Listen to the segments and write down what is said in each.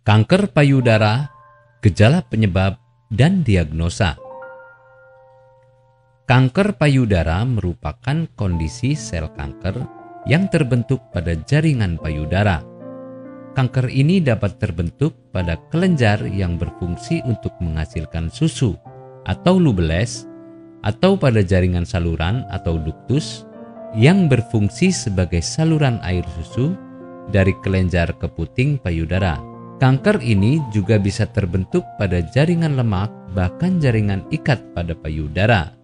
Kanker payudara, gejala penyebab dan diagnosa. Kanker payudara merupakan kondisi sel kanker yang terbentuk pada jaringan payudara. Kanker ini dapat terbentuk pada kelenjar yang berfungsi untuk menghasilkan susu atau lubeles, atau pada jaringan saluran atau duktus yang berfungsi sebagai saluran air susu dari kelenjar ke puting payudara. Kanker ini juga bisa terbentuk pada jaringan lemak, bahkan jaringan ikat pada payudara.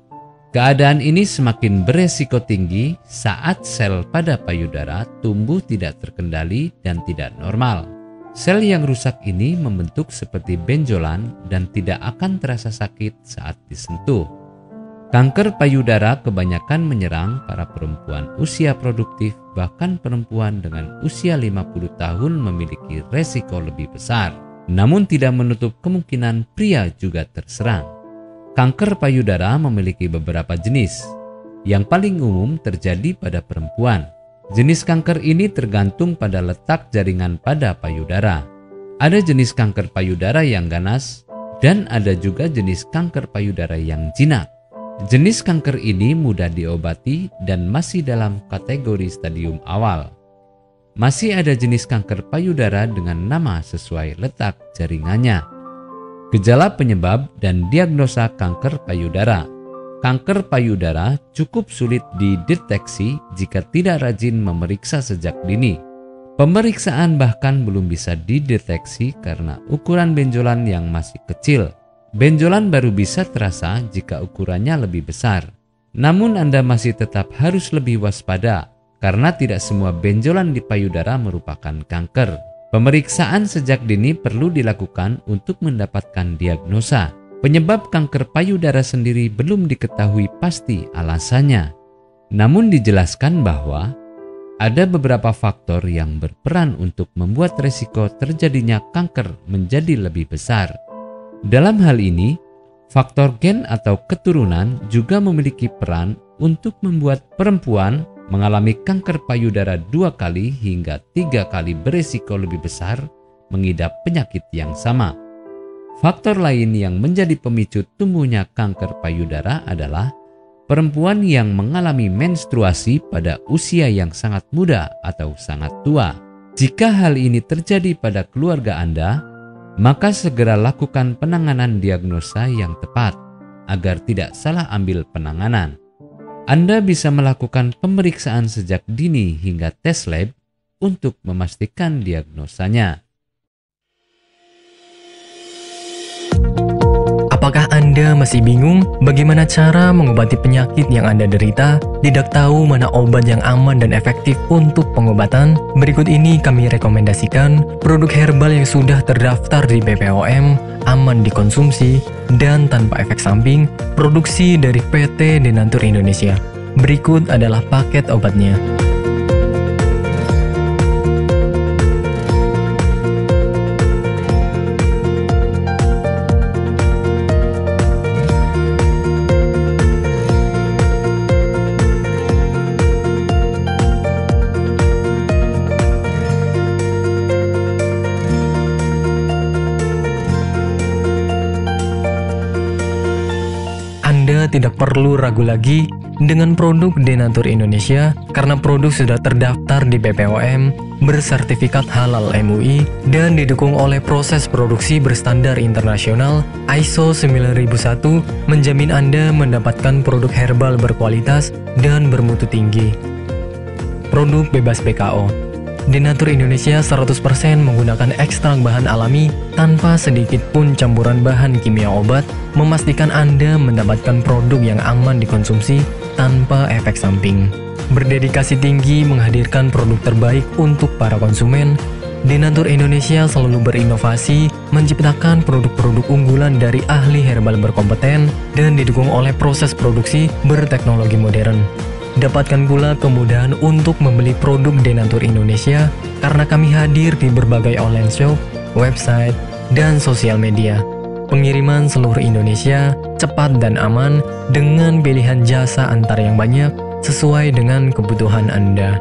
Keadaan ini semakin beresiko tinggi saat sel pada payudara tumbuh tidak terkendali dan tidak normal. Sel yang rusak ini membentuk seperti benjolan dan tidak akan terasa sakit saat disentuh. Kanker payudara kebanyakan menyerang para perempuan usia produktif, bahkan perempuan dengan usia 50 tahun memiliki resiko lebih besar. Namun tidak menutup kemungkinan pria juga terserang. Kanker payudara memiliki beberapa jenis. Yang paling umum terjadi pada perempuan. Jenis kanker ini tergantung pada letak jaringan pada payudara. Ada jenis kanker payudara yang ganas dan ada juga jenis kanker payudara yang jinak. Jenis kanker ini mudah diobati dan masih dalam kategori stadium awal. Masih ada jenis kanker payudara dengan nama sesuai letak jaringannya. Gejala penyebab dan diagnosa kanker payudara. Kanker payudara cukup sulit dideteksi jika tidak rajin memeriksa sejak dini. Pemeriksaan bahkan belum bisa dideteksi karena ukuran benjolan yang masih kecil. Benjolan baru bisa terasa jika ukurannya lebih besar. Namun Anda masih tetap harus lebih waspada karena tidak semua benjolan di payudara merupakan kanker. Pemeriksaan sejak dini perlu dilakukan untuk mendapatkan diagnosa. Penyebab kanker payudara sendiri belum diketahui pasti alasannya. Namun dijelaskan bahwa ada beberapa faktor yang berperan untuk membuat resiko terjadinya kanker menjadi lebih besar. Dalam hal ini, faktor gen atau keturunan juga memiliki peran untuk membuat perempuan mengalami kanker payudara 2 kali hingga 3 kali beresiko lebih besar mengidap penyakit yang sama. Faktor lain yang menjadi pemicu tumbuhnya kanker payudara adalah perempuan yang mengalami menstruasi pada usia yang sangat muda atau sangat tua. Jika hal ini terjadi pada keluarga Anda, maka segera lakukan penanganan diagnosa yang tepat agar tidak salah ambil penanganan. Anda bisa melakukan pemeriksaan sejak dini hingga tes lab untuk memastikan diagnosanya. Apakah Anda masih bingung bagaimana cara mengobati penyakit yang Anda derita? Tidak tahu mana obat yang aman dan efektif untuk pengobatan? Berikut ini kami rekomendasikan produk herbal yang sudah terdaftar di BPOM, aman dikonsumsi, dan tanpa efek samping, produksi dari PT Denatur Indonesia. Berikut adalah paket obatnya. Anda tidak perlu ragu lagi dengan produk Denatur Indonesia karena produk sudah terdaftar di BPOM, bersertifikat halal MUI, dan didukung oleh proses produksi berstandar internasional ISO 9001, menjamin Anda mendapatkan produk herbal berkualitas dan bermutu tinggi. Produk bebas BKO. Denatur Indonesia 100% menggunakan ekstrak bahan alami tanpa sedikit pun campuran bahan kimia obat, memastikan Anda mendapatkan produk yang aman dikonsumsi tanpa efek samping. Berdedikasi tinggi menghadirkan produk terbaik untuk para konsumen, Denatur Indonesia selalu berinovasi, menciptakan produk-produk unggulan dari ahli herbal berkompeten dan didukung oleh proses produksi berteknologi modern. Dapatkan pula kemudahan untuk membeli produk Denatur Indonesia karena kami hadir di berbagai online shop, website, dan sosial media. Pengiriman seluruh Indonesia cepat dan aman dengan pilihan jasa antar yang banyak sesuai dengan kebutuhan Anda.